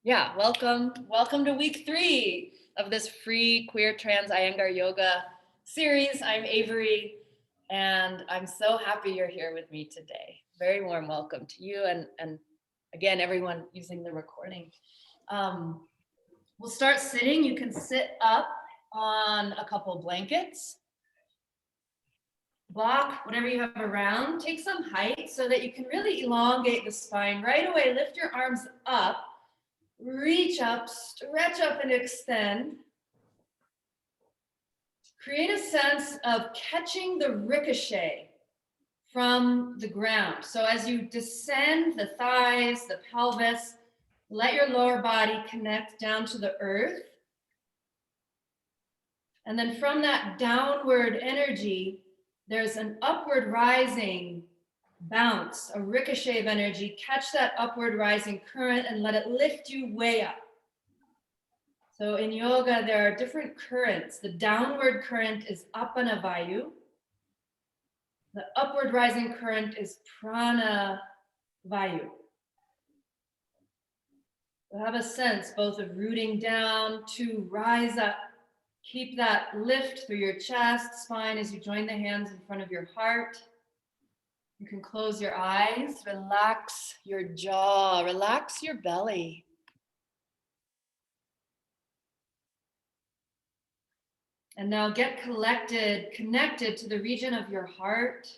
Yeah, welcome to week 3 of this free queer trans Iyengar yoga series. I'm Avery, and I'm so happy you're here with me today. Very warm welcome to you and again, everyone using the recording. We'll start sitting. You can sit up on a couple blankets. Block whatever you have around. Take some height so that you can really elongate the spine. Right away, lift your arms up. Reach up, stretch up and extend. Create a sense of catching the ricochet from the ground. So as you descend the thighs, the pelvis, let your lower body connect down to the earth. And then from that downward energy, there's an upward rising bounce, a ricochet of energy. Catch that upward rising current and let it lift you way up. So in yoga, there are different currents. The downward current is Apana Vayu. The upward rising current is Prana Vayu. You'll have a sense both of rooting down to rise up. Keep that lift through your chest, spine as you join the hands in front of your heart. You can close your eyes, relax your jaw, relax your belly. And now get connected to the region of your heart.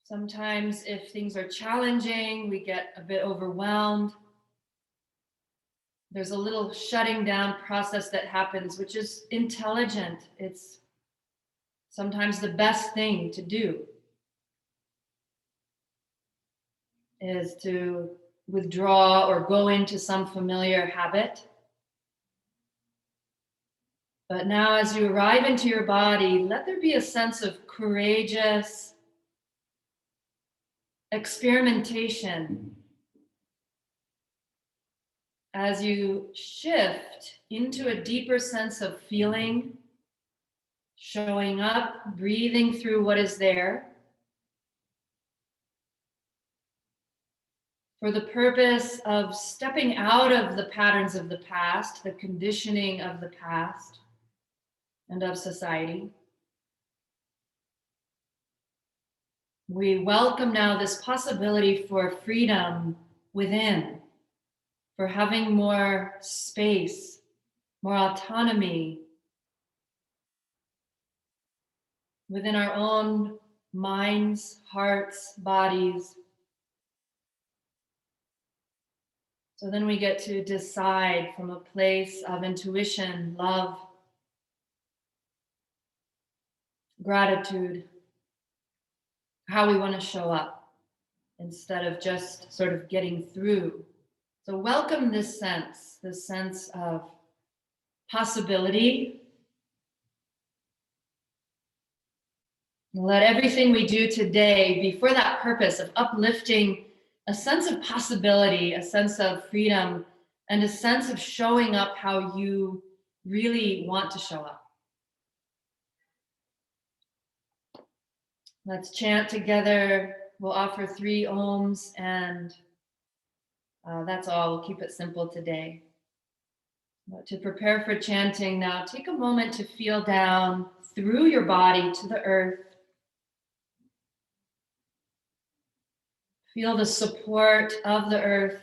Sometimes if things are challenging, we get a bit overwhelmed. There's a little shutting down process that happens, which is intelligent. It's sometimes the best thing to do is to withdraw or go into some familiar habit. But now as you arrive into your body, let there be a sense of courageous experimentation as you shift into a deeper sense of feeling, showing up, breathing through what is there, for the purpose of stepping out of the patterns of the past, the conditioning of the past and of society. We welcome now this possibility for freedom within, for having more space, more autonomy within our own minds, hearts, bodies. So then we get to decide from a place of intuition, love, gratitude, how we want to show up instead of just sort of getting through. So welcome this sense of possibility. Let everything we do today be for that purpose of uplifting a sense of possibility, a sense of freedom, and a sense of showing up how you really want to show up. Let's chant together. We'll offer 3 ohms, and that's all. We'll keep it simple today. But to prepare for chanting now, take a moment to feel down through your body to the earth. Feel the support of the earth.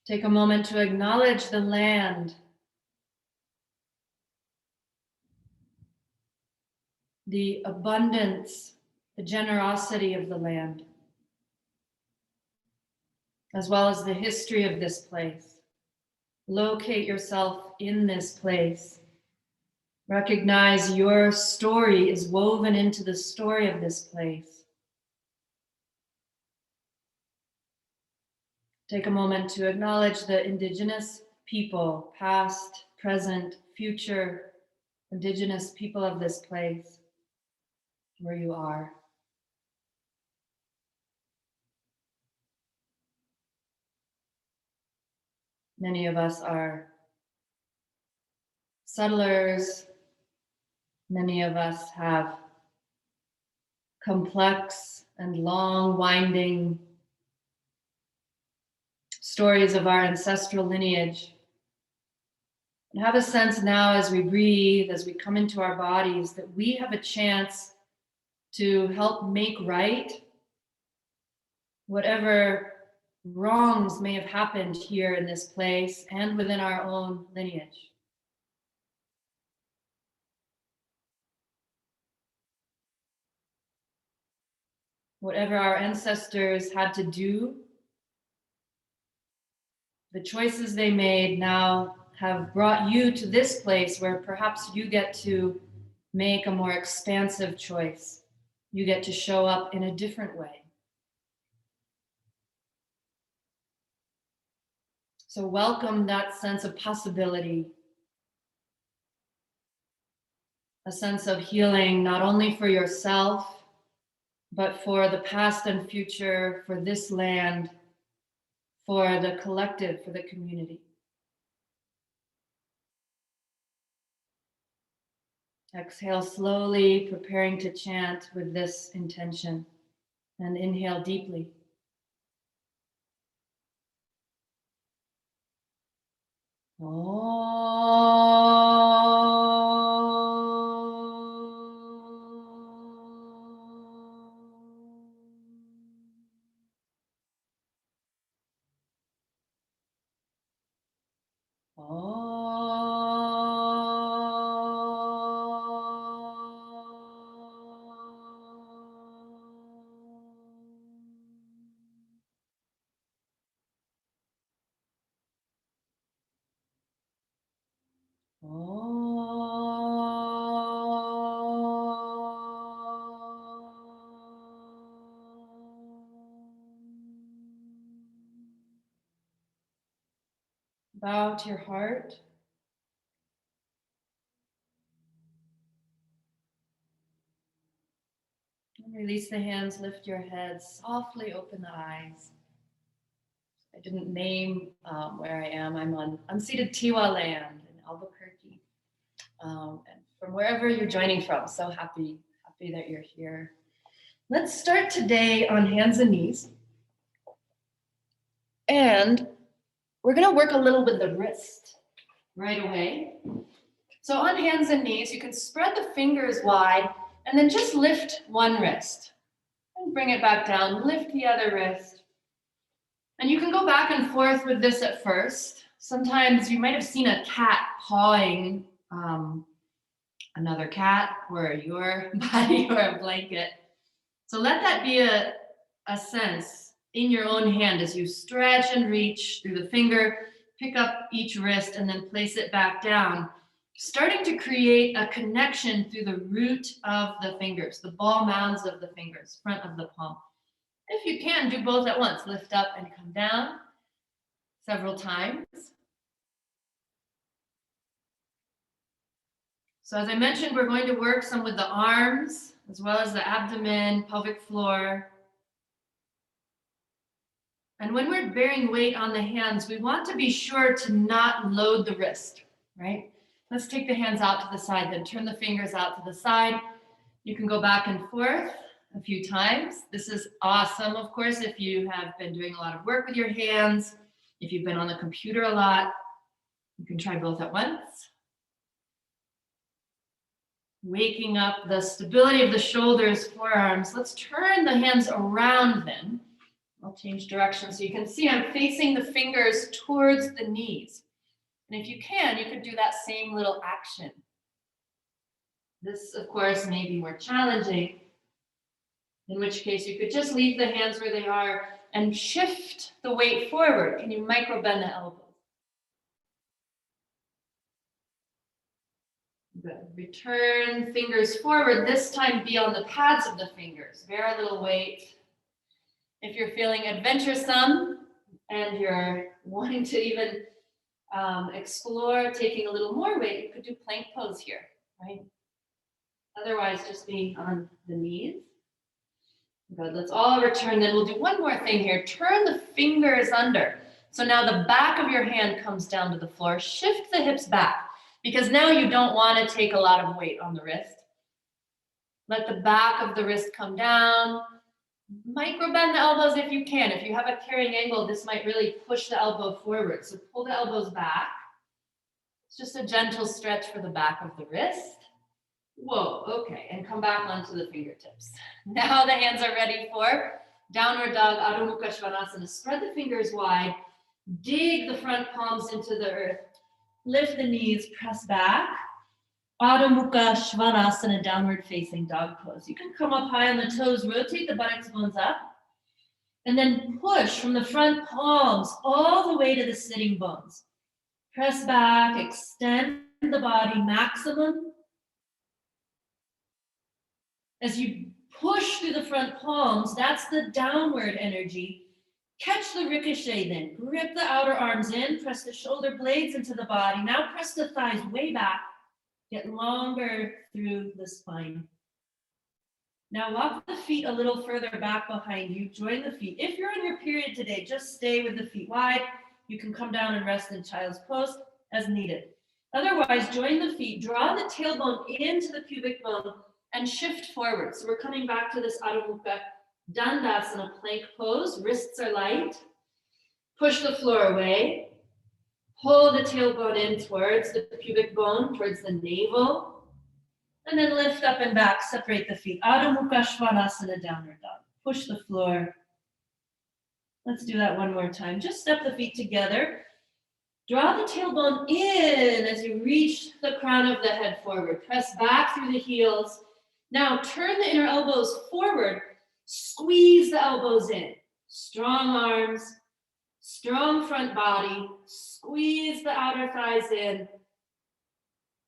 Take a moment to acknowledge the land, the abundance, the generosity of the land, as well as the history of this place. Locate yourself in this place. Recognize your story is woven into the story of this place. Take a moment to acknowledge the indigenous people, past, present, future, indigenous people of this place, where you are. Many of us are settlers. Many of us have complex and long, winding stories of our ancestral lineage. And have a sense now as we breathe, as we come into our bodies, that we have a chance to help make right whatever wrongs may have happened here in this place and within our own lineage. Whatever our ancestors had to do, the choices they made now have brought you to this place where perhaps you get to make a more expansive choice. You get to show up in a different way. So welcome that sense of possibility, a sense of healing, not only for yourself, but for the past and future, for this land, for the collective, for the community. Exhale slowly, preparing to chant with this intention, and inhale deeply. Bow to your heart. And release the hands, lift your head, softly open the eyes. I didn't name where I am. I'm on unceded Tiwa land in Albuquerque. And from wherever you're joining from, so happy that you're here. Let's start today on hands and knees. And we're gonna work a little with the wrist right away. So on hands and knees, you can spread the fingers wide and then just lift one wrist. And bring it back down, lift the other wrist. And you can go back and forth with this at first. Sometimes you might have seen a cat pawing another cat or your body or a blanket. So let that be a sense in your own hand as you stretch and reach through the finger, pick up each wrist and then place it back down, starting to create a connection through the root of the fingers, the ball mounds of the fingers, front of the palm. If you can, do both at once. Lift up and come down several times. So as I mentioned, we're going to work some with the arms, as well as the abdomen, pelvic floor. And when we're bearing weight on the hands, we want to be sure to not load the wrist, right? Let's take the hands out to the side, then turn the fingers out to the side. You can go back and forth a few times. This is awesome, of course, if you have been doing a lot of work with your hands, if you've been on the computer a lot, you can try both at once. Waking up the stability of the shoulders, forearms. Let's turn the hands around then. I'll change direction so you can see I'm facing the fingers towards the knees. And if you can, you could do that same little action. This, of course, may be more challenging, in which case you could just leave the hands where they are and shift the weight forward. Can you micro bend the elbows? Good. Return fingers forward. This time be on the pads of the fingers. Bear a little weight. If you're feeling adventuresome and you're wanting to even explore taking a little more weight, you could do plank pose here, right? Otherwise, just be on the knees. Good, let's all return. Then we'll do one more thing here. Turn the fingers under. So now the back of your hand comes down to the floor. Shift the hips back because now you don't want to take a lot of weight on the wrist. Let the back of the wrist come down. Micro bend the elbows if you can. If you have a carrying angle, this might really push the elbow forward. So pull the elbows back. It's just a gentle stretch for the back of the wrist. Whoa, okay, and come back onto the fingertips. Now the hands are ready for downward dog, Adho Mukha Svanasana. Spread the fingers wide, dig the front palms into the earth, lift the knees, press back. Adho Mukha Svanasana, downward facing dog pose. You can come up high on the toes, rotate the buttocks bones up, and then push from the front palms all the way to the sitting bones. Press back, extend the body maximum. As you push through the front palms, that's the downward energy. Catch the ricochet then. Grip the outer arms in, press the shoulder blades into the body. Now press the thighs way back. Get longer through the spine. Now walk the feet a little further back behind you. Join the feet. If you're on your period today, just stay with the feet wide. You can come down and rest in child's pose as needed. Otherwise, join the feet. Draw the tailbone into the pubic bone and shift forward. So we're coming back to this Adho Mukha Dandasana plank pose. Wrists are light. Push the floor away. Pull the tailbone in towards the pubic bone, towards the navel. And then lift up and back, separate the feet. Adho Mukha Svanasana, downward dog. Push the floor. Let's do that one more time. Just step the feet together. Draw the tailbone in as you reach the crown of the head forward. Press back through the heels. Now turn the inner elbows forward. Squeeze the elbows in. Strong arms, strong front body. Squeeze the outer thighs in.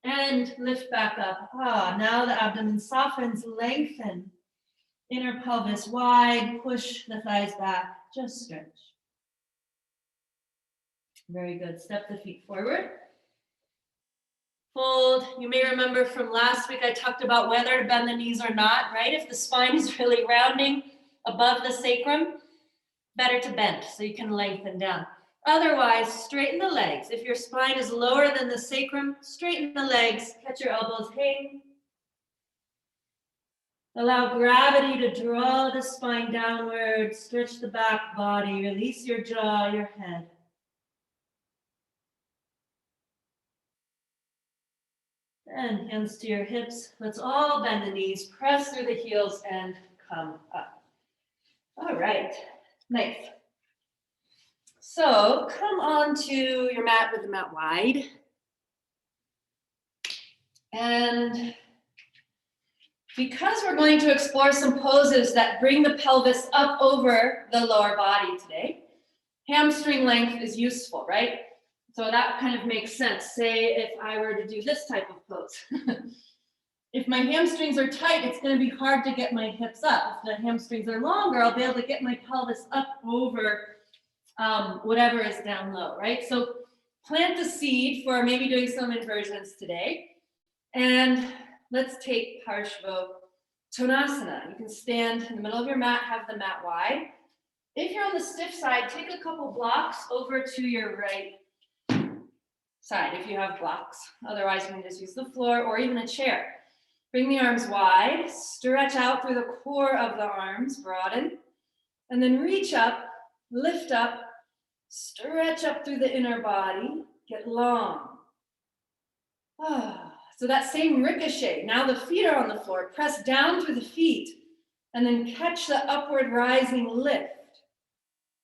And lift back up. Now the abdomen softens, lengthen. Inner pelvis wide, push the thighs back. Just stretch. Very good. Step the feet forward. Fold. You may remember from last week I talked about whether to bend the knees or not, right? If the spine is really rounding above the sacrum, better to bend so you can lengthen down. Otherwise, straighten the legs. If your spine is lower than the sacrum, straighten the legs. Catch your elbows, hang. Allow gravity to draw the spine downward. Stretch the back body. Release your jaw, your head. And hands to your hips. Let's all bend the knees, press through the heels, and come up. All right, nice. So come onto your mat with the mat wide. And because we're going to explore some poses that bring the pelvis up over the lower body today, hamstring length is useful, right? So that kind of makes sense. Say if I were to do this type of pose. If my hamstrings are tight, it's going to be hard to get my hips up. If the hamstrings are longer, I'll be able to get my pelvis up over whatever is down low, right? So plant the seed for maybe doing some inversions today. And let's take Parshva Tonasana. You can stand in the middle of your mat, have the mat wide. If you're on the stiff side, take a couple blocks over to your right side if you have blocks. Otherwise, you can just use the floor or even a chair. Bring the arms wide, stretch out through the core of the arms, broaden, and then reach up, lift up, stretch up through the inner body, get long. So that same ricochet. Now the feet are on the floor. Press down through the feet and then catch the upward rising lift.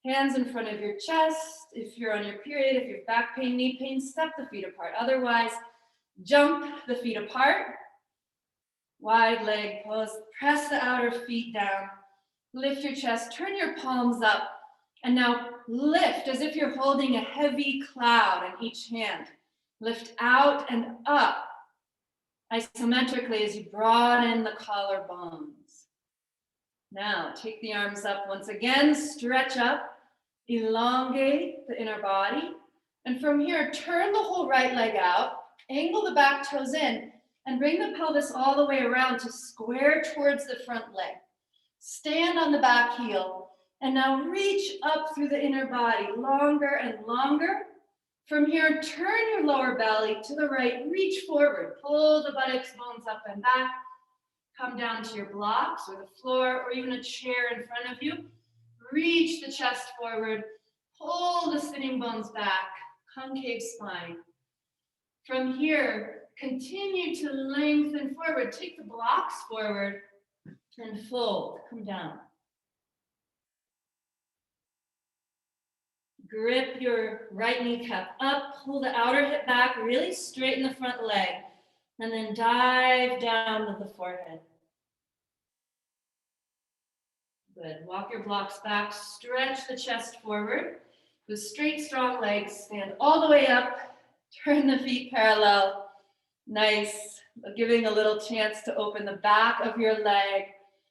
Hands in front of your chest. If you're on your period, if you have back pain, knee pain, step the feet apart. Otherwise, jump the feet apart. Wide leg pose. Press the outer feet down. Lift your chest. Turn your palms up. And now lift as if you're holding a heavy cloud in each hand. Lift out and up isometrically as you broaden the collarbones. Now take the arms up once again, stretch up, elongate the inner body. And from here, turn the whole right leg out, angle the back toes in, and bring the pelvis all the way around to square towards the front leg. Stand on the back heel, And now reach up through the inner body, longer and longer. From here, turn your lower belly to the right, reach forward, pull the buttocks, bones up and back, come down to your blocks or the floor or even a chair in front of you. Reach the chest forward, pull the sitting bones back, concave spine. From here, continue to lengthen forward, take the blocks forward and fold, come down. Grip your right kneecap up, pull the outer hip back, really straighten the front leg, and then dive down to the forehead. Good. Walk your blocks back, stretch the chest forward. With straight, strong legs, stand all the way up, turn the feet parallel. Nice. Giving a little chance to open the back of your leg.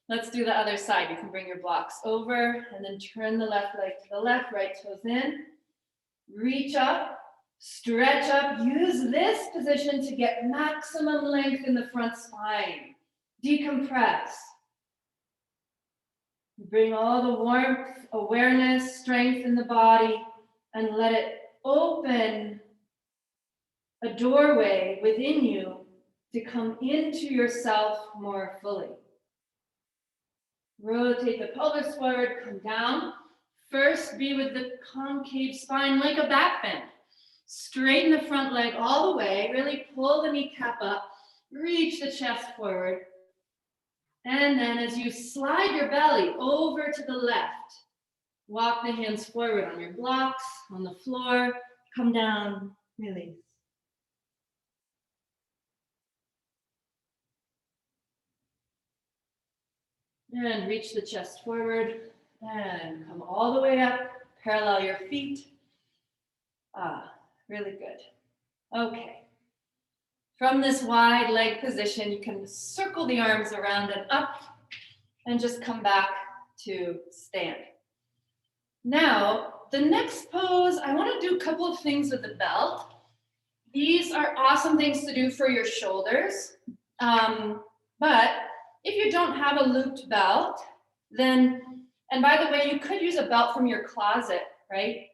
Let's do the other side. You can bring your blocks over and then turn the left leg to the left, right toes in. Reach up, stretch up. Use this position to get maximum length in the front spine. Decompress. Bring all the warmth, awareness, strength in the body, and let it open a doorway within you to come into yourself more fully. Rotate the pelvis forward, come down. First, be with the concave spine like a back bend. Straighten the front leg all the way, really pull the kneecap up, reach the chest forward. And then as you slide your belly over to the left, walk the hands forward on your blocks, on the floor, come down, release. And reach the chest forward and come all the way up, parallel your feet. Really good. Okay. From this wide leg position, you can circle the arms around and up and just come back to stand. Now, the next pose, I want to do a couple of things with the belt. These are awesome things to do for your shoulders. But if you don't have a looped belt, then, and by the way, you could use a belt from your closet, right?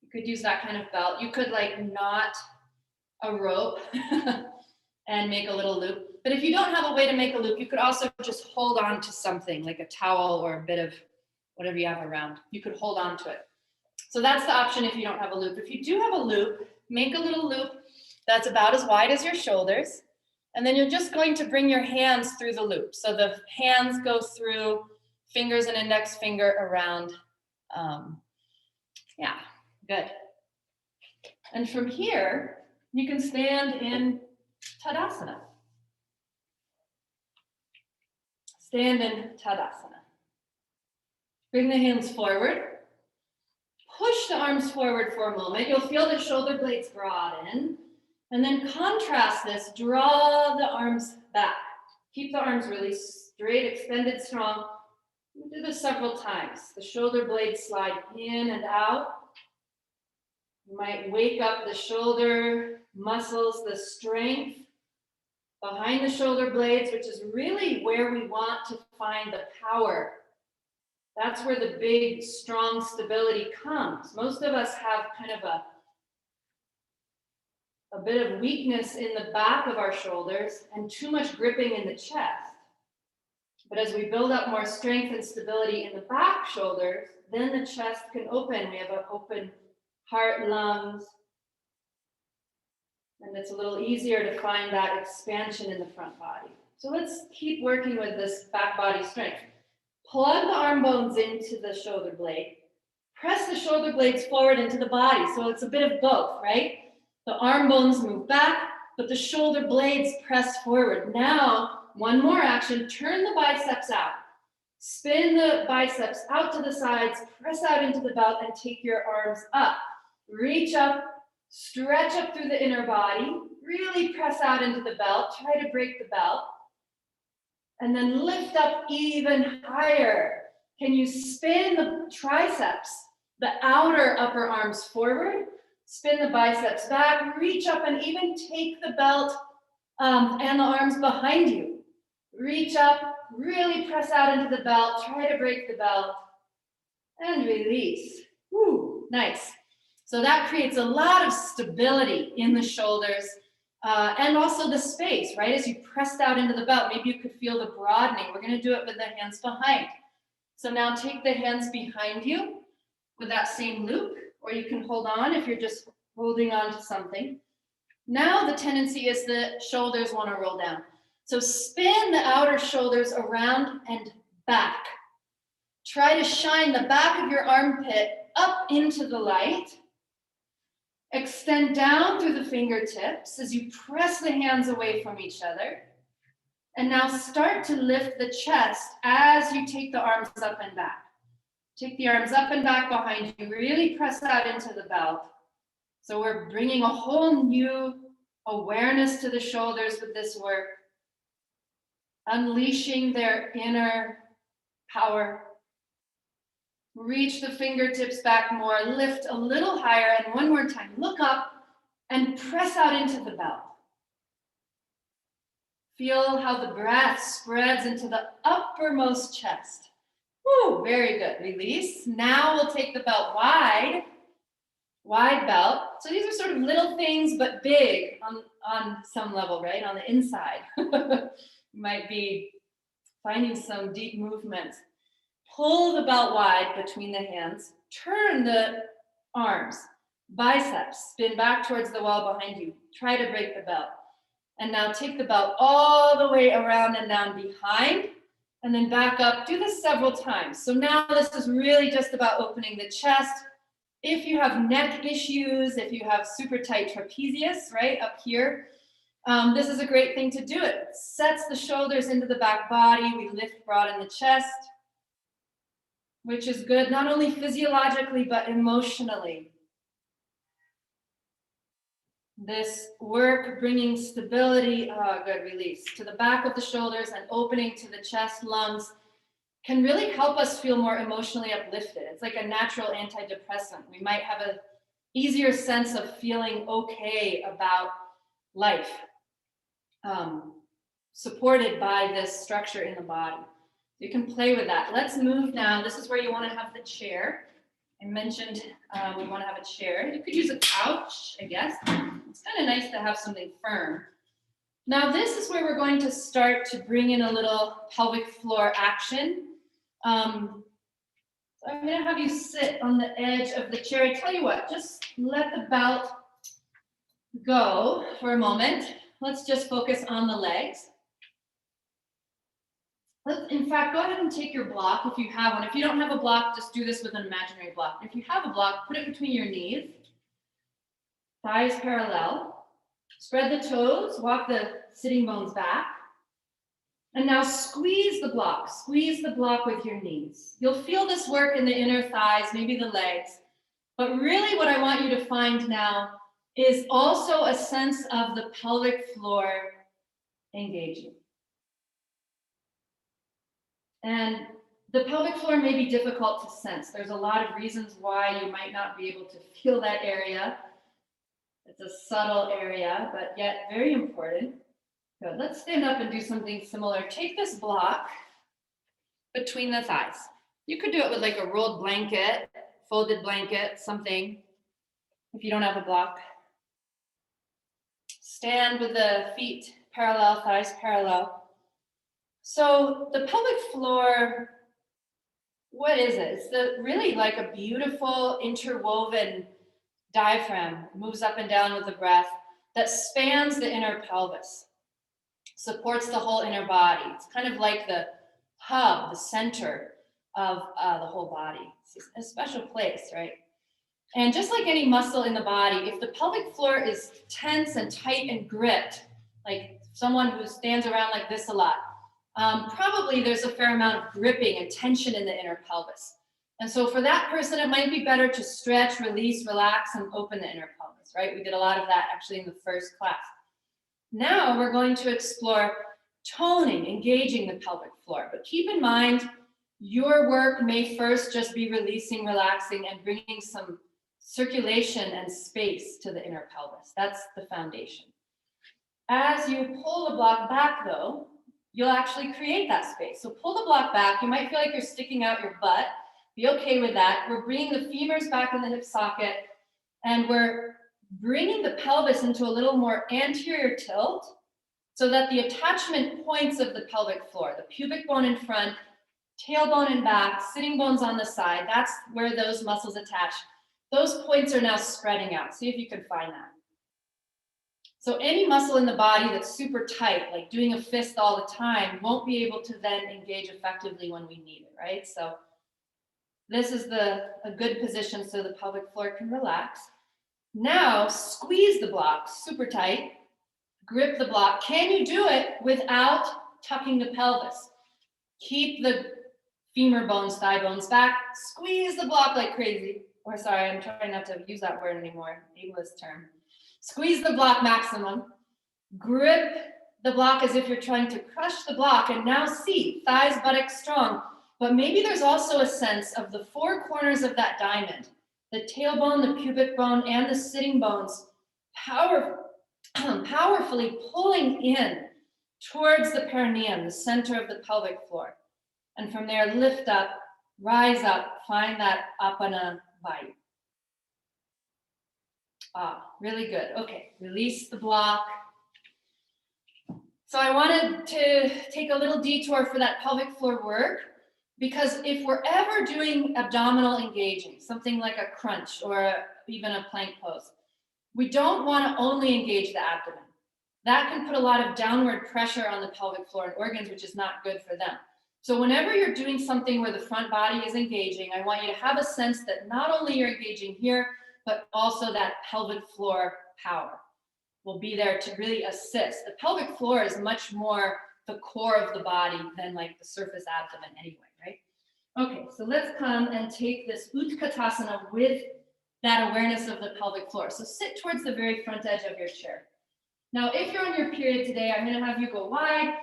You could use that kind of belt. You could like knot a rope and make a little loop. But if you don't have a way to make a loop, you could also just hold on to something like a towel or a bit of whatever you have around. You could hold on to it. So that's the option if you don't have a loop. If you do have a loop, make a little loop that's about as wide as your shoulders. And then you're just going to bring your hands through the loop. So the hands go through, fingers and index finger around. Yeah, good. And from here, you can stand in Tadasana. Stand in Tadasana. Bring the hands forward. Push the arms forward for a moment. You'll feel the shoulder blades broaden. And then contrast this, draw the arms back. Keep the arms really straight, extended, strong. We'll do this several times. The shoulder blades slide in and out. You might wake up the shoulder muscles, the strength behind the shoulder blades, which is really where we want to find the power. That's where the big, strong stability comes. Most of us have kind of a bit of weakness in the back of our shoulders and too much gripping in the chest. But as we build up more strength and stability in the back shoulders, then the chest can open. We have an open heart, lungs, and it's a little easier to find that expansion in the front body. So let's keep working with this back body strength. Plug the arm bones into the shoulder blade. Press the shoulder blades forward into the body. So it's a bit of both, right? The arm bones move back, but the shoulder blades press forward. Now, one more action, turn the biceps out. Spin the biceps out to the sides, press out into the belt and take your arms up. Reach up, stretch up through the inner body, really press out into the belt, try to break the belt. And then lift up even higher. Can you spin the triceps, the outer upper arms forward? Spin the biceps back, reach up and even take the belt and the arms behind you. Reach up, really press out into the belt, try to break the belt. and release. Woo, nice. So that creates a lot of stability in the shoulders and also the space, right? As you pressed out into the belt, maybe you could feel the broadening. We're gonna do it with the hands behind. So now take the hands behind you with that same loop, or you can hold on if you're just holding on to something. Now the tendency is the shoulders wanna roll down. So spin the outer shoulders around and back. Try to shine the back of your armpit up into the light. Extend down through the fingertips as you press the hands away from each other. And now start to lift the chest as you take the arms up and back. Take the arms up and back behind you. Really press out into the belt. So we're bringing a whole new awareness to the shoulders with this work. Unleashing their inner power. Reach the fingertips back more, lift a little higher, and one more time, look up and press out into the belt. Feel how the breath spreads into the uppermost chest. Woo, very good, release. Now we'll take the belt wide belt. So these are sort of little things, but big on some level, right? On the inside. You might be finding some deep movements. Pull the belt wide between the hands. Turn the arms, biceps, spin back towards the wall behind you. Try to break the belt. And now take the belt all the way around and down behind, and then back up. Do this several times. So now this is really just about opening the chest. If you have neck issues, if you have super tight trapezius, right, up here, this is a great thing to do. It sets the shoulders into the back body. We lift, broaden the chest, which is good, not only physiologically, but emotionally. This work bringing stability, good, release, to the back of the shoulders and opening to the chest, lungs, can really help us feel more emotionally uplifted. It's like a natural antidepressant. We might have an easier sense of feeling okay about life, supported by this structure in the body. You can play with that. Let's move now. This is where you want to have the chair. I mentioned we want to have a chair. You could use a couch, I guess. It's kind of nice to have something firm. Now this is where we're going to start to bring in a little pelvic floor action. So I'm going to have you sit on the edge of the chair. I tell you what, just let the belt go for a moment. Let's just focus on the legs. In fact, go ahead and take your block if you have one. If you don't have a block, just do this with an imaginary block. If you have a block, put it between your knees, thighs parallel. Spread the toes, walk the sitting bones back. And now squeeze the block with your knees. You'll feel this work in the inner thighs, maybe the legs. But really what I want you to find now is also a sense of the pelvic floor engaging. And the pelvic floor may be difficult to sense. There's a lot of reasons why you might not be able to feel that area. It's a subtle area, but yet very important. Good. Let's stand up and do something similar. Take this block between the thighs. You could do it with like a rolled blanket, folded blanket, something, if you don't have a block. Stand with the feet parallel, thighs parallel. So the pelvic floor, what is it? It's really like a beautiful interwoven diaphragm, moves up and down with the breath, that spans the inner pelvis, supports the whole inner body. It's kind of like the hub, the center of the whole body. It's a special place, right? And just like any muscle in the body, if the pelvic floor is tense and tight and gripped, like someone who stands around like this a lot, probably there's a fair amount of gripping and tension in the inner pelvis. And so for that person, it might be better to stretch, release, relax, and open the inner pelvis, right? We did a lot of that actually in the first class. Now we're going to explore toning, engaging the pelvic floor. But keep in mind, your work may first just be releasing, relaxing, and bringing some circulation and space to the inner pelvis. That's the foundation. As you pull the block back, though, you'll actually create that space. So pull the block back. You might feel like you're sticking out your butt. Be okay with that. We're bringing the femurs back in the hip socket, and we're bringing the pelvis into a little more anterior tilt so that the attachment points of the pelvic floor, the pubic bone in front, tailbone in back, sitting bones on the side, that's where those muscles attach. Those points are now spreading out. See if you can find that. So any muscle in the body that's super tight, like doing a fist all the time, won't be able to then engage effectively when we need it, right? So this is a good position so the pelvic floor can relax. Now squeeze the block super tight, grip the block. Can you do it without tucking the pelvis? Keep the femur bones, thigh bones back, squeeze the block like crazy. Or sorry, I'm trying not to use that word anymore, ableist term. Squeeze the block maximum, grip the block as if you're trying to crush the block, and now see, thighs, buttocks strong, but maybe there's also a sense of the four corners of that diamond, the tailbone, the pubic bone, and the sitting bones, powerfully pulling in towards the perineum, the center of the pelvic floor. And from there, lift up, rise up, find that apana vayu. Really good. Okay, release the block. So I wanted to take a little detour for that pelvic floor work, because if we're ever doing abdominal engaging, something like a crunch or even a plank pose, we don't want to only engage the abdomen. That can put a lot of downward pressure on the pelvic floor and organs, which is not good for them. So whenever you're doing something where the front body is engaging, I want you to have a sense that not only you're engaging here, but also that pelvic floor power will be there to really assist. The pelvic floor is much more the core of the body than like the surface abdomen anyway, right? Okay, so let's come and take this Utkatasana with that awareness of the pelvic floor. So sit towards the very front edge of your chair. Now, if you're on your period today, I'm going to have you go wide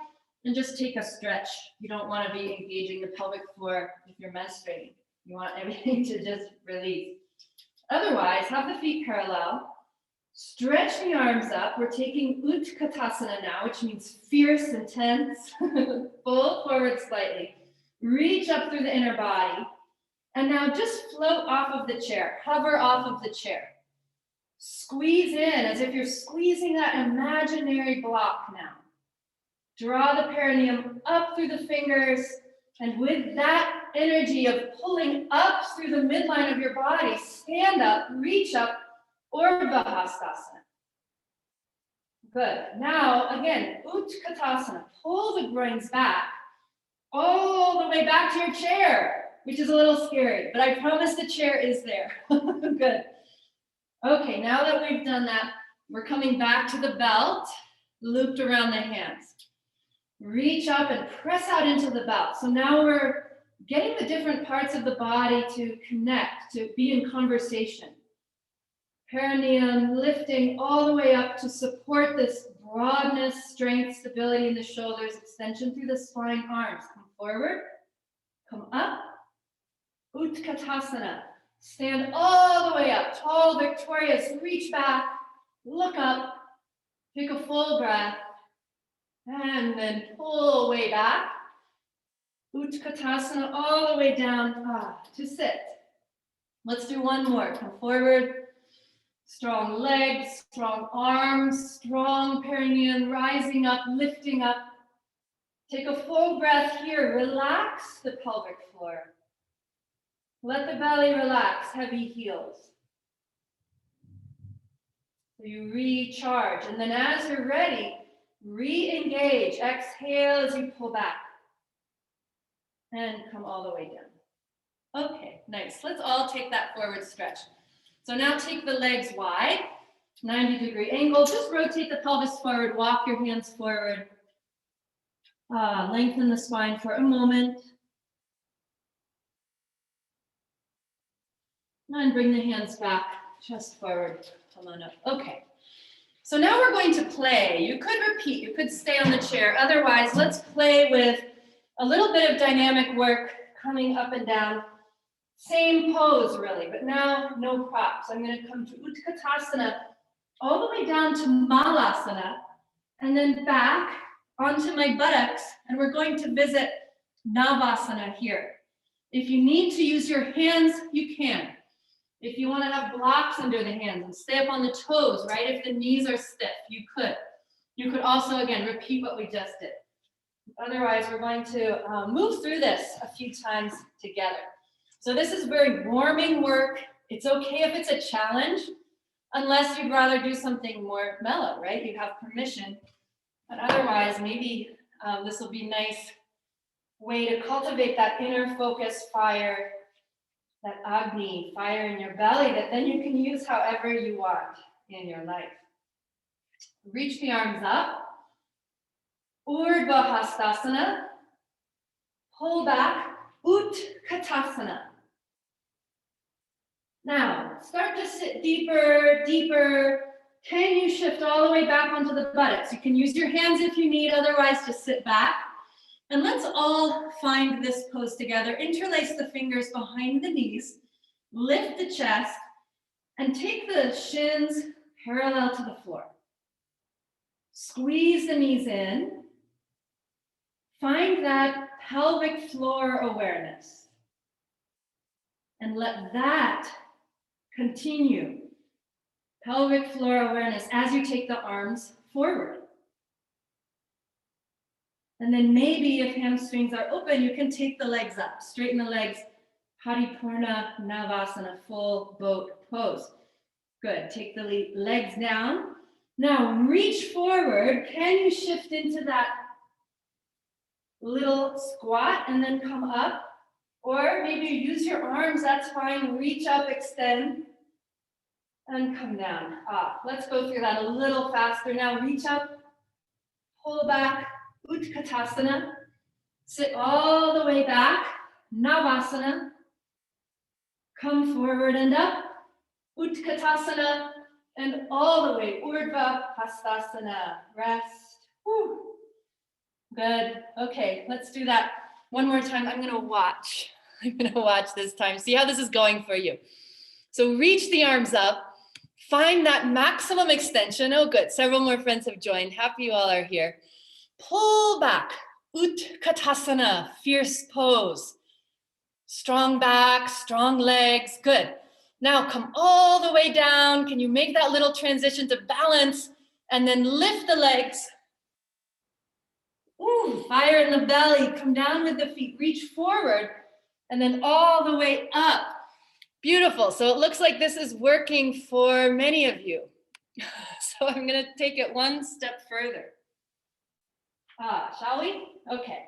and just take a stretch. You don't want to be engaging the pelvic floor if you're menstruating. You want everything to just release. Otherwise, have the feet parallel. Stretch the arms up. We're taking Utkatasana now, which means fierce and tense. Fold forward slightly. Reach up through the inner body. And now just float off of the chair. Hover off of the chair. Squeeze in as if you're squeezing that imaginary block now. Draw the perineum up through the fingers. And with that energy of pulling up through the midline of your body, stand up, reach up, Urdhva Hastasana. Good. Now, again, Utkatasana. Pull the groins back, all the way back to your chair, which is a little scary, but I promise the chair is there. Good. Okay, now that we've done that, we're coming back to the belt, looped around the hands. Reach up and press out into the belt. So now we're getting the different parts of the body to connect, to be in conversation. Perineum lifting all the way up to support this broadness, strength, stability in the shoulders, extension through the spine, arms. Come forward, come up. Utkatasana. Stand all the way up, tall, victorious. Reach back, look up, take a full breath, and then pull way back. Utkatasana all the way down to sit. Let's do one more. Come forward. Strong legs, strong arms, strong perineum, rising up, lifting up. Take a full breath here. Relax the pelvic floor. Let the belly relax, heavy heels. So you recharge, and then as you're ready, re-engage. Exhale as you pull back. And come all the way down. Okay, nice. Let's all take that forward stretch. So now take the legs wide, 90-degree angle. Just rotate the pelvis forward, walk your hands forward. Lengthen the spine for a moment. And bring the hands back, chest forward, come on up. Okay, so now we're going to play. You could repeat, you could stay on the chair. Otherwise, let's play with a little bit of dynamic work coming up and down. Same pose really, but now no props. I'm going to come to Utkatasana all the way down to Malasana and then back onto my buttocks, and we're going to visit Navasana here. If you need to use your hands, you can. If you want to have blocks under the hands and stay up on the toes, right? If the knees are stiff, you could. You could also, again, repeat what we just did. Otherwise, we're going to move through this a few times together. So this is very warming work. It's okay if it's a challenge, unless you'd rather do something more mellow, right? You have permission. But otherwise, maybe this will be a nice way to cultivate that inner focus fire, that Agni, fire in your belly, that then you can use however you want in your life. Reach the arms up. Urdhva Hastasana. Pull back. Utkatasana. Now, start to sit deeper, deeper. Can you shift all the way back onto the buttocks? You can use your hands if you need, otherwise just sit back. And let's all find this pose together. Interlace the fingers behind the knees, lift the chest, and take the shins parallel to the floor. Squeeze the knees in. Find that pelvic floor awareness. And let that continue. Pelvic floor awareness as you take the arms forward. And then maybe if hamstrings are open, you can take the legs up. Straighten the legs. Paripurna Navasana, full boat pose. Good. Take the legs down. Now reach forward. Can you shift into that little squat and then come up? Or maybe use your arms, that's fine. Reach up, extend, and come down. Let's go through that a little faster now. Reach up, pull back, Utkatasana. Sit all the way back, Navasana. Come forward and up, Utkatasana, and all the way, Urdhva Hastasana. Rest. Whew. Good. Okay, let's do that one more time. I'm gonna watch this time. See how this is going for you. So reach the arms up, find that maximum extension. Oh, good. Several more friends have joined. Happy you all are here. Pull back, Utkatasana, fierce pose. Strong back, strong legs. Good. Now come all the way down. Can you make that little transition to balance and then lift the legs? Ooh, fire in the belly. Come down with the feet. Reach forward and then all the way up. Beautiful. So it looks like this is working for many of you. So I'm going to take it one step further. Shall we? Okay.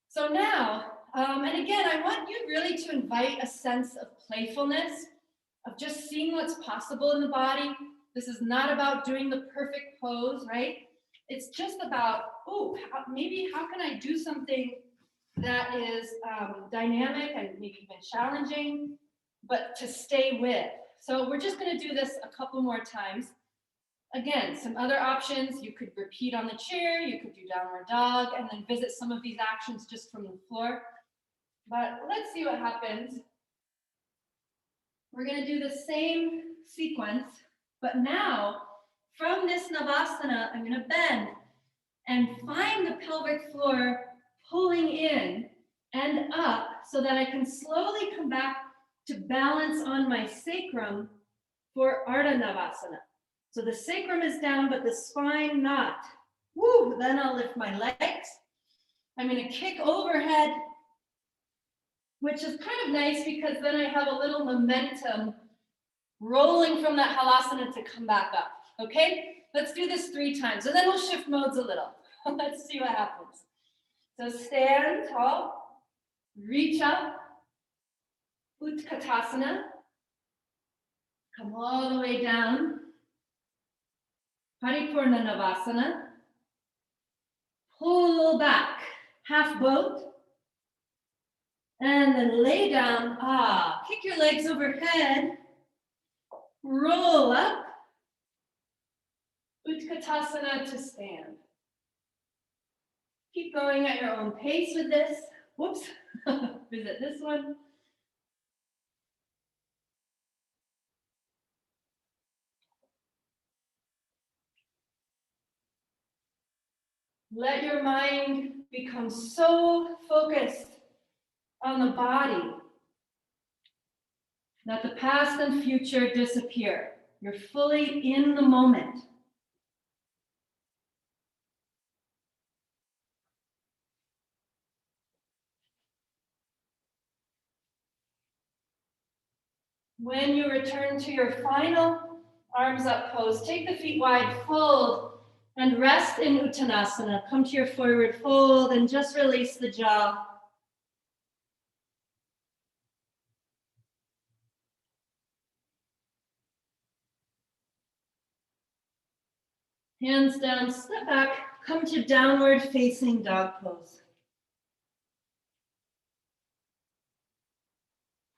So now, and again, I want you really to invite a sense of playfulness, of just seeing what's possible in the body. This is not about doing the perfect pose, right? It's just about, maybe how can I do something that is dynamic and maybe even challenging, but to stay with. So we're just going to do this a couple more times. Again, some other options, you could repeat on the chair, you could do downward dog, and then visit some of these actions just from the floor. But let's see what happens. We're going to do the same sequence, but now from this Navasana, I'm going to bend and find the pelvic floor pulling in and up so that I can slowly come back to balance on my sacrum for Ardha Navasana. So the sacrum is down, but the spine not. Woo, then I'll lift my legs. I'm going to kick overhead, which is kind of nice because then I have a little momentum rolling from that halasana to come back up. Okay, let's do this 3 times, and then we'll shift modes a little. Let's see what happens. So stand tall, reach up, Utkatasana, come all the way down, Paripurna Navasana, pull back, half boat, and then lay down, kick your legs overhead, roll up, Utkatasana to stand. Keep going at your own pace with this. Whoops, visit this one. Let your mind become so focused on the body Let the past and future disappear. You're fully in the moment. When you return to your final arms up pose, take the feet wide, fold, and rest in Uttanasana. Come to your forward fold and just release the jaw. Hands down, step back, come to downward facing dog pose.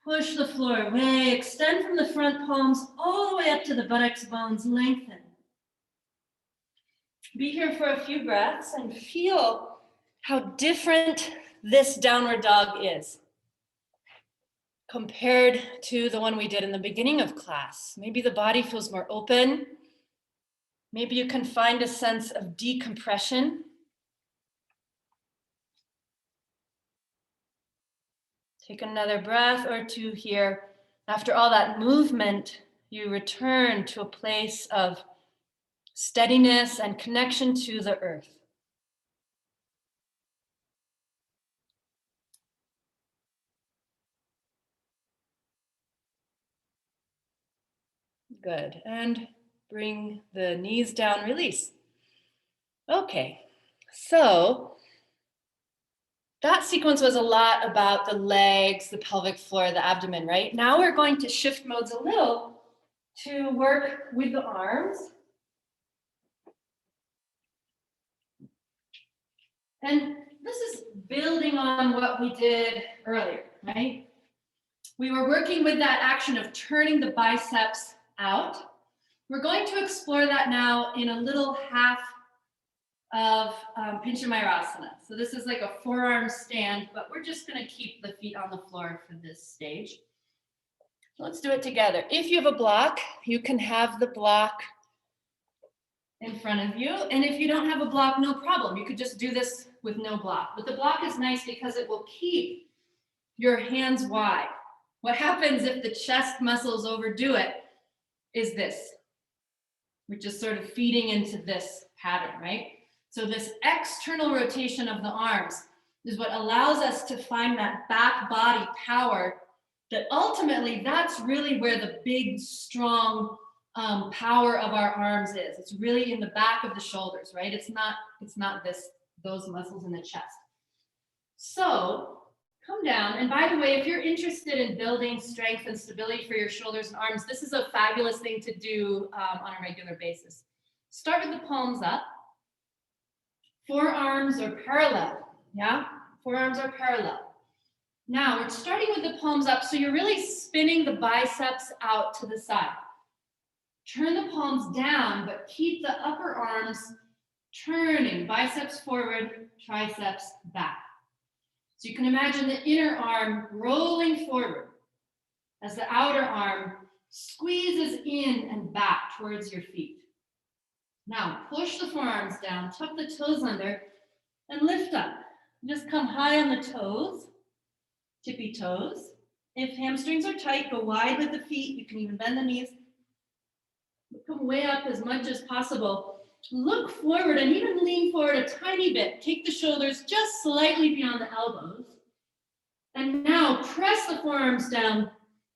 Push the floor away, extend from the front palms all the way up to the buttocks bones, lengthen. Be here for a few breaths and feel how different this downward dog is compared to the one we did in the beginning of class. Maybe the body feels more open. Maybe you can find a sense of decompression. Take another breath or two here. After all that movement, you return to a place of steadiness and connection to the earth. Good. And bring the knees down, release. Okay, so that sequence was a lot about the legs, the pelvic floor, the abdomen, right? Now we're going to shift modes a little to work with the arms. And this is building on what we did earlier, right? We were working with that action of turning the biceps out. We're going to explore that now in a little half of Pinchamayurasana. So this is like a forearm stand, but we're just going to keep the feet on the floor for this stage. So let's do it together. If you have a block, you can have the block in front of you. And if you don't have a block, no problem. You could just do this with no block. But the block is nice because it will keep your hands wide. What happens if the chest muscles overdo it is this. We're just sort of feeding into this pattern, right? So this external rotation of the arms is what allows us to find that back body power that ultimately that's really where the big, strong power of our arms is. It's really in the back of the shoulders, right? It's not those muscles in the chest. So come down. And by the way, if you're interested in building strength and stability for your shoulders and arms, this is a fabulous thing to do on a regular basis. Start with the palms up. Forearms are parallel, yeah? Forearms are parallel. Now we're starting with the palms up, so you're really spinning the biceps out to the side. Turn the palms down, but keep the upper arms turning, biceps forward, triceps back. So you can imagine the inner arm rolling forward as the outer arm squeezes in and back towards your feet. Now push the forearms down, tuck the toes under, and lift up. Just come high on the toes, tippy toes. If hamstrings are tight, go wide with the feet. You can even bend the knees. Come way up as much as possible. Look forward and even lean forward a tiny bit. Take the shoulders just slightly beyond the elbows. And now press the forearms down.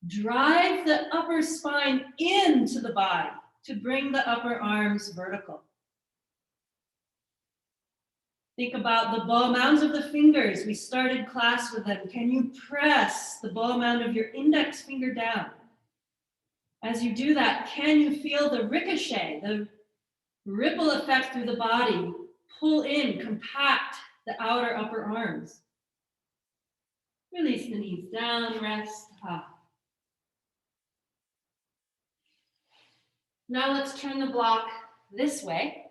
Drive the upper spine into the body to bring the upper arms vertical. Think about the ball mounds of the fingers. We started class with them. Can you press the ball mound of your index finger down? As you do that, can you feel the ricochet, the ripple effect through the body? Pull in, compact the outer upper arms. Release the knees down, rest up. Now let's turn the block this way.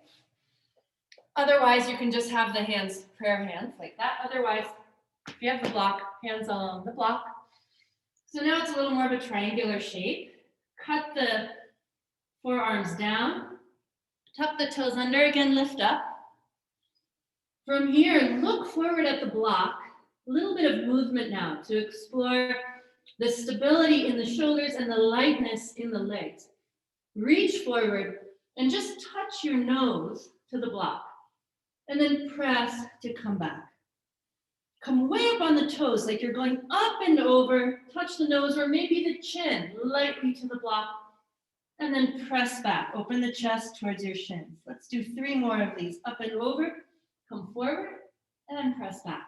Otherwise, you can just have the hands, prayer hands like that. Otherwise, if you have the block, hands on the block. So now it's a little more of a triangular shape. Cut the forearms down. Tuck the toes under, again, lift up. From here, look forward at the block. A little bit of movement now to explore the stability in the shoulders and the lightness in the legs. Reach forward and just touch your nose to the block. And then press to come back. Come way up on the toes, like you're going up and over. Touch the nose or maybe the chin lightly to the block. And then press back. Open the chest towards your shins. Let's do 3 more of these. Up and over, come forward, and press back.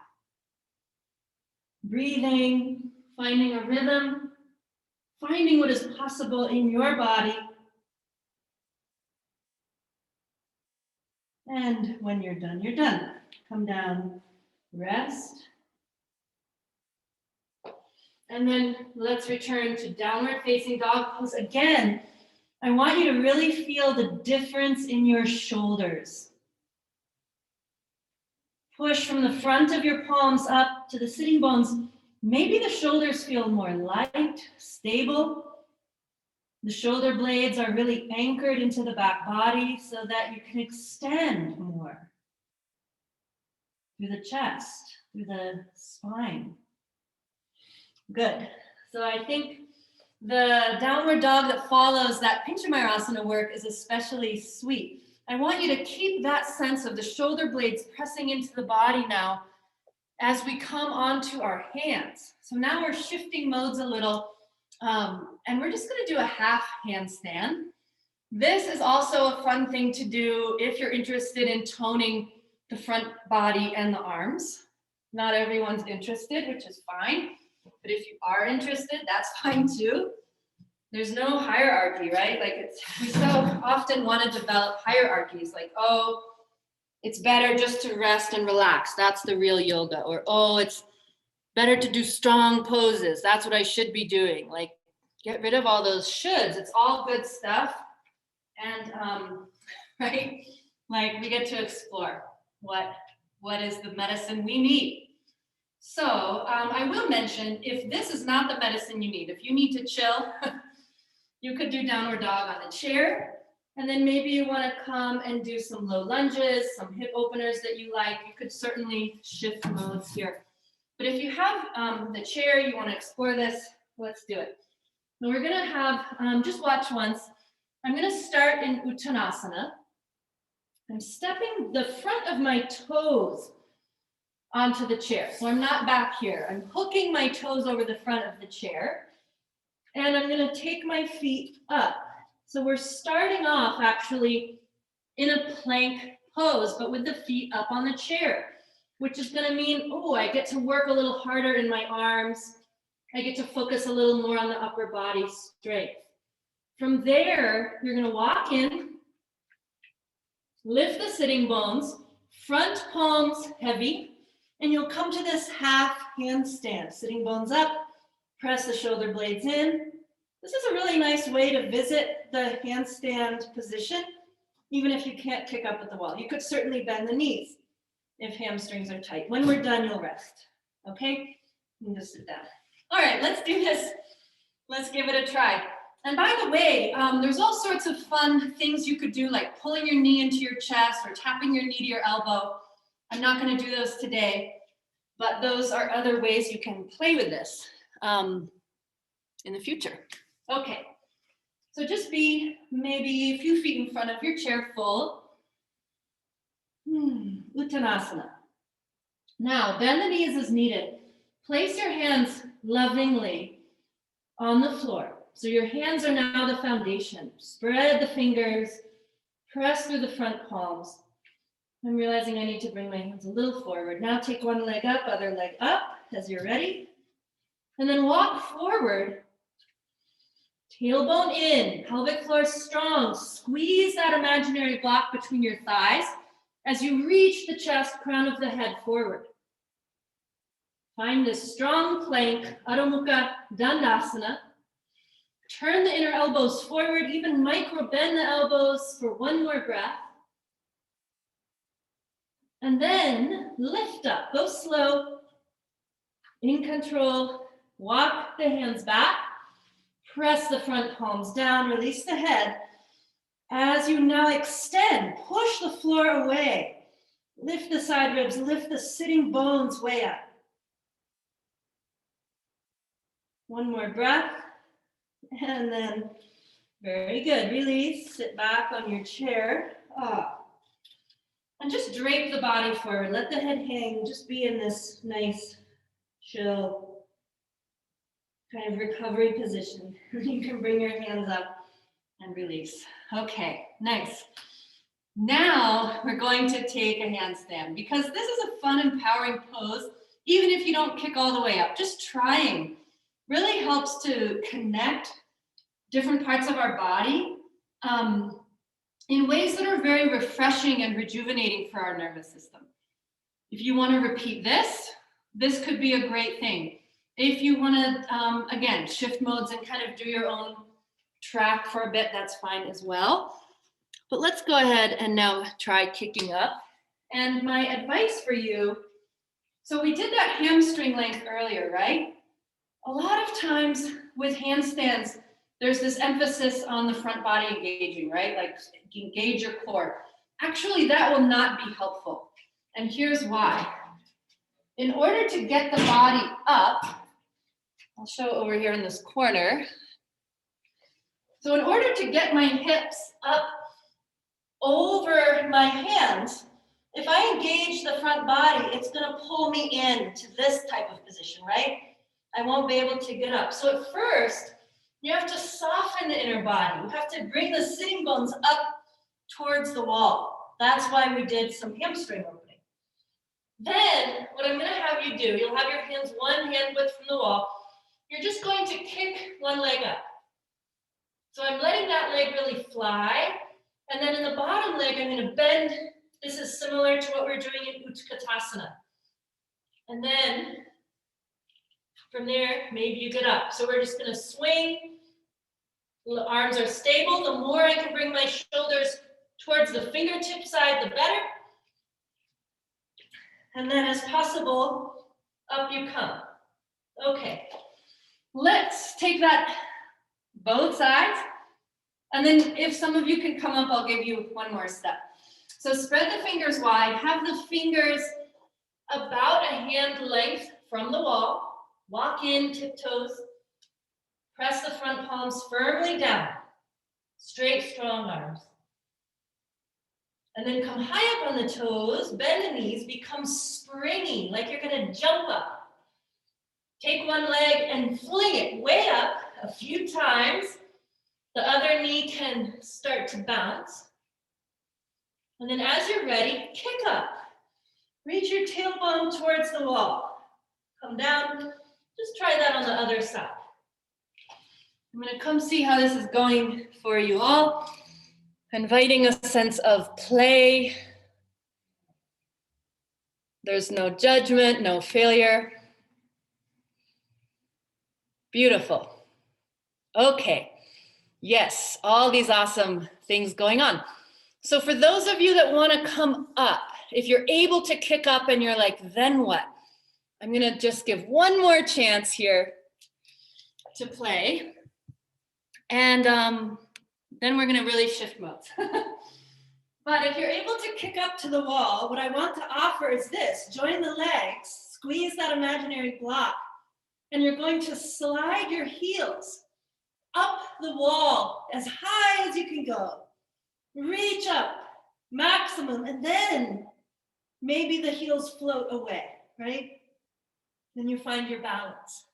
Breathing, finding a rhythm, finding what is possible in your body. And when you're done, you're done. Come down, rest. And then let's return to downward facing dog pose. Again, I want you to really feel the difference in your shoulders. Push from the front of your palms up to the sitting bones. Maybe the shoulders feel more light, stable. The shoulder blades are really anchored into the back body so that you can extend more through the chest, through the spine. Good. So I think the downward dog that follows that Pinchamayurasana work is especially sweet. I want you to keep that sense of the shoulder blades pressing into the body now as we come onto our hands. So now we're shifting modes a little, and we're just going to do a half handstand. This is also a fun thing to do if you're interested in toning the front body and the arms. Not everyone's interested, which is fine. But if you are interested, that's fine too. There's no hierarchy, right? Like we so often want to develop hierarchies, like, oh, it's better just to rest and relax. That's the real yoga. Or, oh, it's better to do strong poses. That's what I should be doing. Like, get rid of all those shoulds. It's all good stuff. And, right? Like, we get to explore what is the medicine we need. So I will mention, if this is not the medicine you need, if you need to chill, you could do downward dog on the chair. And then maybe you want to come and do some low lunges, some hip openers that you like. You could certainly shift modes here. But if you have the chair, you want to explore this, let's do it. So we're going to have, just watch once. I'm going to start in Uttanasana. I'm stepping the front of my toes onto the chair. So I'm not back here. I'm hooking my toes over the front of the chair. And I'm going to take my feet up. So we're starting off actually in a plank pose, but with the feet up on the chair, which is going to mean, oh, I get to work a little harder in my arms. I get to focus a little more on the upper body strength. From there, you're going to walk in, lift the sitting bones, front palms heavy, and you'll come to this half handstand. Sitting bones up, press the shoulder blades in. This is a really nice way to visit the handstand position, even if you can't kick up at the wall. You could certainly bend the knees if hamstrings are tight. When we're done, you'll rest, okay? You can just sit down. All right, let's do this. Let's give it a try. And by the way, there's all sorts of fun things you could do, like pulling your knee into your chest or tapping your knee to your elbow. I'm not going to do those today, but those are other ways you can play with this in the future. Okay, so just be maybe a few feet in front of your chair full. Uttanasana. Now, bend the knees as needed. Place your hands lovingly on the floor. So your hands are now the foundation. Spread the fingers, press through the front palms. I'm realizing I need to bring my hands a little forward. Now take one leg up, other leg up as you're ready. And then walk forward. Tailbone in, pelvic floor strong. Squeeze that imaginary block between your thighs as you reach the chest, crown of the head forward. Find this strong plank, Adho Mukha Dandasana. Turn the inner elbows forward, even micro bend the elbows for one more breath. And then lift up, go slow, in control, walk the hands back, press the front palms down, release the head. As you now extend, push the floor away, lift the side ribs, lift the sitting bones way up. One more breath. And then, very good. Release, sit back on your chair. And just drape the body forward. Let the head hang. Just be in this nice, chill, kind of recovery position. You can bring your hands up and release. Okay, nice. Now we're going to take a handstand because this is a fun, empowering pose. Even if you don't kick all the way up, just trying really helps to connect different parts of our body in ways that are very refreshing and rejuvenating for our nervous system. If you want to repeat this, this could be a great thing. If you want to, again, shift modes and kind of do your own track for a bit, that's fine as well. But let's go ahead and now try kicking up. And my advice for you, so we did that hamstring length earlier, right? A lot of times with handstands, there's this emphasis on the front body engaging, right? Like engage your core. Actually, that will not be helpful. And here's why. In order to get the body up, I'll show over here in this corner. So in order to get my hips up over my hands, if I engage the front body, it's gonna pull me into this type of position, right? I won't be able to get up. So at first, you have to soften the inner body. You have to bring the sitting bones up towards the wall. That's why we did some hamstring opening. Then, what I'm gonna have you do, you'll have your hands one hand width from the wall. You're just going to kick one leg up. So I'm letting that leg really fly. And then in the bottom leg, I'm gonna bend. This is similar to what we're doing in Utkatasana. And then from there, maybe you get up. So we're just gonna swing. The arms are stable. The more I can bring my shoulders towards the fingertip side, the better. And then as possible, up you come. Okay, let's take that both sides. And then if some of you can come up, I'll give you one more step. So spread the fingers wide, have the fingers about a hand length from the wall. Walk in, tiptoes. Press the front palms firmly down. Straight, strong arms. And then come high up on the toes, bend the knees, become springy, like you're gonna jump up. Take one leg and fling it way up a few times. The other knee can start to bounce. And then as you're ready, kick up. Reach your tailbone towards the wall. Come down, just try that on the other side. I'm gonna come see how this is going for you all. Inviting a sense of play. There's no judgment, no failure. Beautiful. Okay. Yes, all these awesome things going on. So for those of you that want to come up, if you're able to kick up and you're like, then what? I'm going to just give one more chance here to play. And then we're going to really shift modes. But if you're able to kick up to the wall, what I want to offer is this. Join the legs, squeeze that imaginary block, and you're going to slide your heels up the wall as high as you can go. Reach up, maximum, and then maybe the heels float away, right? Then you find your balance.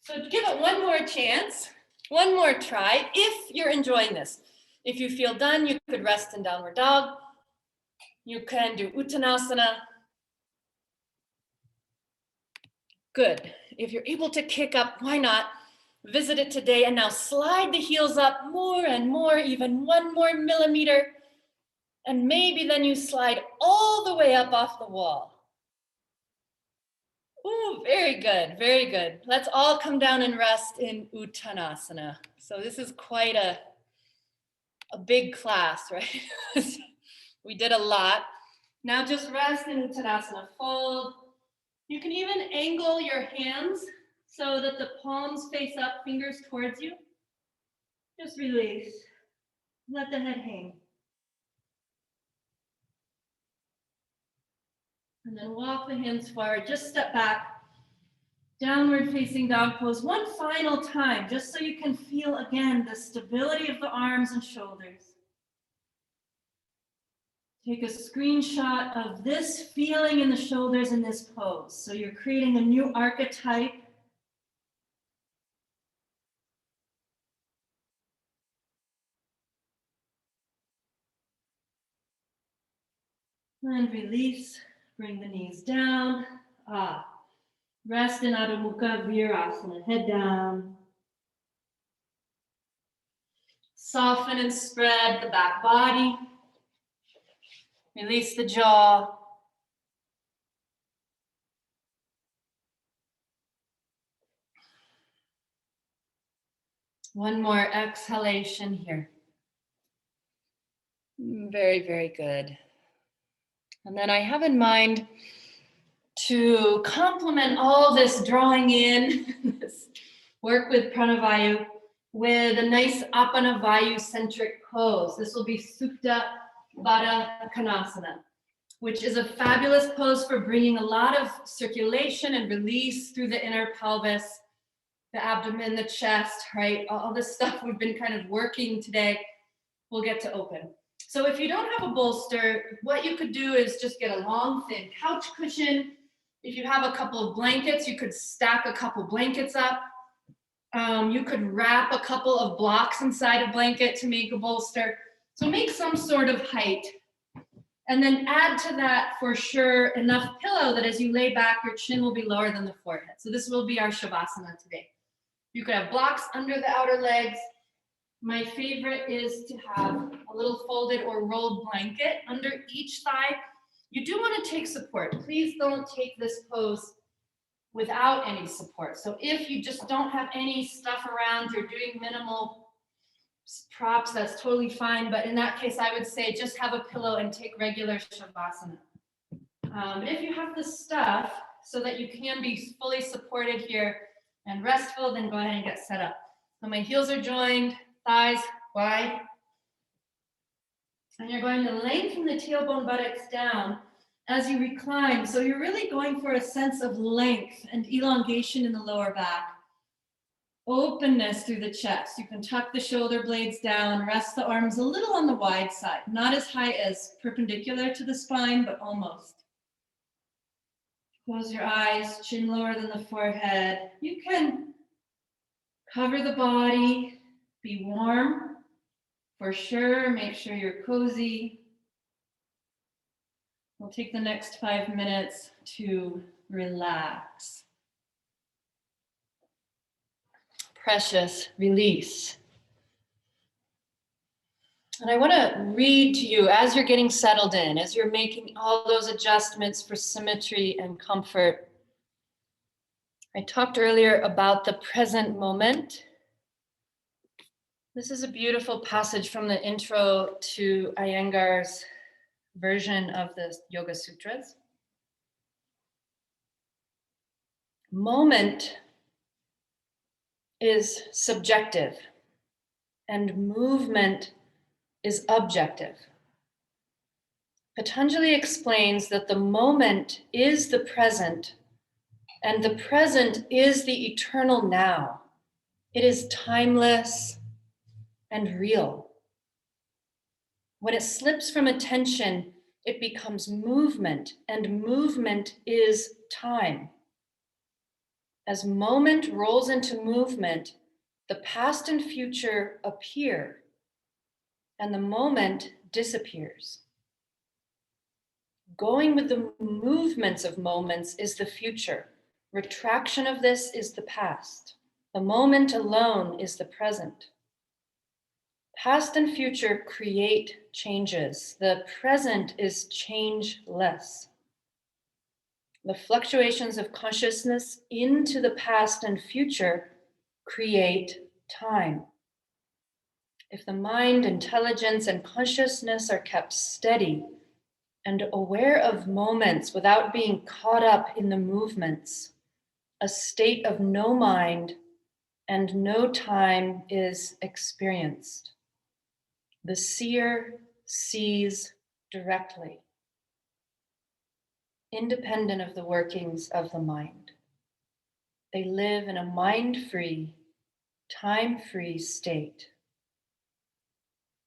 So give it one more chance, one more try, if you're enjoying this. If you feel done, you could rest in downward dog. You can do Uttanasana. Good. If you're able to kick up, why not? Visit it today, and now slide the heels up more and more, even one more millimeter. And maybe then you slide all the way up off the wall. Ooh, very good, very good. Let's all come down and rest in Uttanasana. So this is quite a big class, right? We did a lot. Now just rest in Uttanasana, fold. You can even angle your hands so that the palms face up, fingers towards you. Just release. Let the head hang. And then walk the hands forward. Just step back. Downward facing dog pose one final time, just so you can feel again the stability of the arms and shoulders. Take a screenshot of this feeling in the shoulders in this pose. So you're creating a new archetype. And release, bring the knees down. Rest in Adho Mukha Virasana, head down. Soften and spread the back body. Release the jaw. One more exhalation here. Very, very good. And then I have in mind to complement all this drawing in, this work with Pranavayu, with a nice Apanavayu centric pose. This will be Supta Baddha Konasana, which is a fabulous pose for bringing a lot of circulation and release through the inner pelvis, the abdomen, the chest, right? All this stuff we've been kind of working today, we'll get to open. So if you don't have a bolster, what you could do is just get a long, thin couch cushion. If you have a couple of blankets, you could stack a couple blankets up. You could wrap a couple of blocks inside a blanket to make a bolster. So make some sort of height. And then add to that, for sure, enough pillow that as you lay back, your chin will be lower than the forehead. So this will be our Shavasana today. You could have blocks under the outer legs. My favorite is to have a little folded or rolled blanket under each thigh. You do want to take support. Please don't take this pose without any support. So if you just don't have any stuff around, you're doing minimal props, that's totally fine. But in that case, I would say just have a pillow and take regular Shavasana. But if you have the stuff so that you can be fully supported here and restful, then go ahead and get set up. So my heels are joined, thighs wide. And you're going to lengthen the tailbone buttocks down as you recline. So you're really going for a sense of length and elongation in the lower back. Openness through the chest. You can tuck the shoulder blades down, rest the arms a little on the wide side, not as high as perpendicular to the spine, but almost. Close your eyes, chin lower than the forehead. You can cover the body, be warm for sure, make sure you're cozy. We'll take the next 5 minutes to relax. Precious release. And I want to read to you as you're getting settled in, as you're making all those adjustments for symmetry and comfort. I talked earlier about the present moment. This is a beautiful passage from the intro to Iyengar's version of the Yoga Sutras. Moment is subjective and movement is objective. Patanjali explains that the moment is the present and the present is the eternal now. It is timeless and real. When it slips from attention, it becomes movement, and movement is time. As moment rolls into movement, the past and future appear, and the moment disappears. Going with the movements of moments is the future. Retraction of this is the past. The moment alone is the present. Past and future create changes. The present is changeless. The fluctuations of consciousness into the past and future create time. If the mind, intelligence, and consciousness are kept steady and aware of moments without being caught up in the movements, a state of no mind and no time is experienced. The seer sees directly, independent of the workings of the mind. They live in a mind-free, time-free state.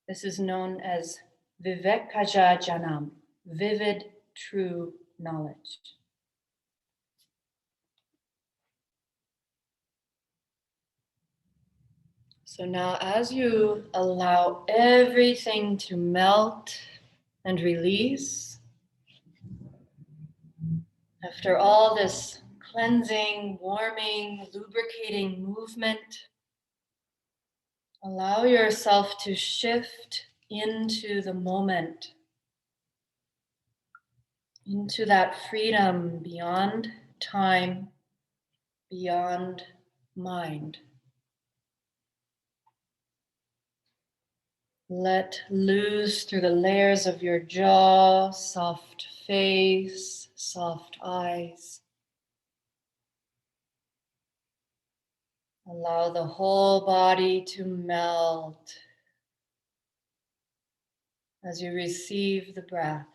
This is known as Vivekaja Janam, vivid, true knowledge. So now, as you allow everything to melt and release, after all this cleansing, warming, lubricating movement, allow yourself to shift into the moment, into that freedom beyond time, beyond mind. Let loose through the layers of your jaw, soft face, soft eyes. Allow the whole body to melt as you receive the breath.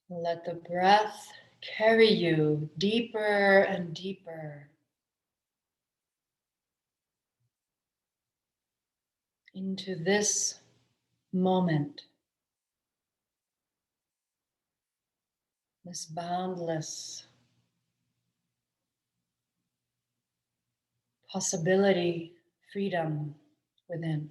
Let the breath carry you deeper and deeper into this moment, this boundless possibility, freedom within.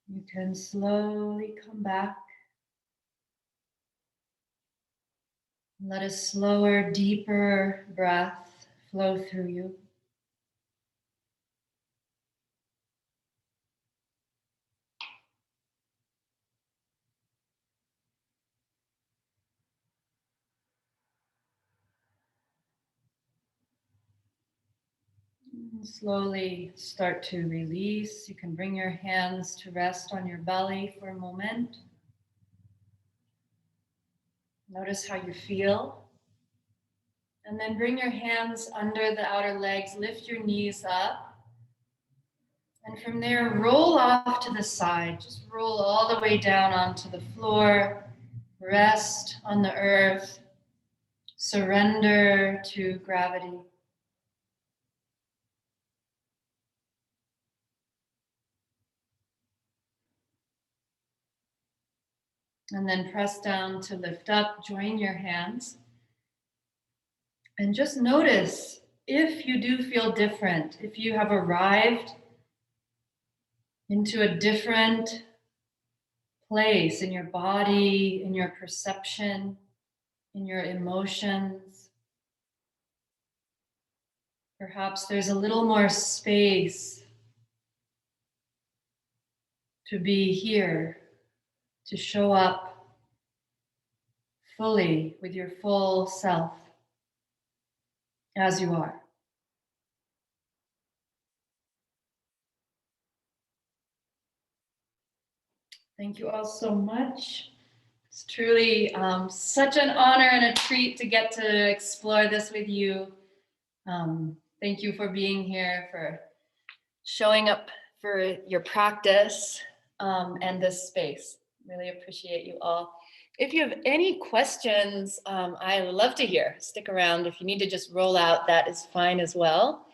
You can slowly come back. Let a slower, deeper breath flow through you. And slowly start to release. You can bring your hands to rest on your belly for a moment. Notice how you feel. And then bring your hands under the outer legs, lift your knees up. And from there, roll off to the side. Just roll all the way down onto the floor. Rest on the earth. Surrender to gravity. And then press down to lift up. Join your hands. And just notice if you do feel different, if you have arrived into a different place in your body, in your perception, in your emotions. Perhaps there's a little more space to be here, to show up fully with your full self as you are. Thank you all so much. It's truly such an honor and a treat to get to explore this with you. Thank you for being here, for showing up for your practice and this space. Really appreciate you all. If you have any questions, I would love to hear. Stick around. If you need to just roll out, that is fine as well.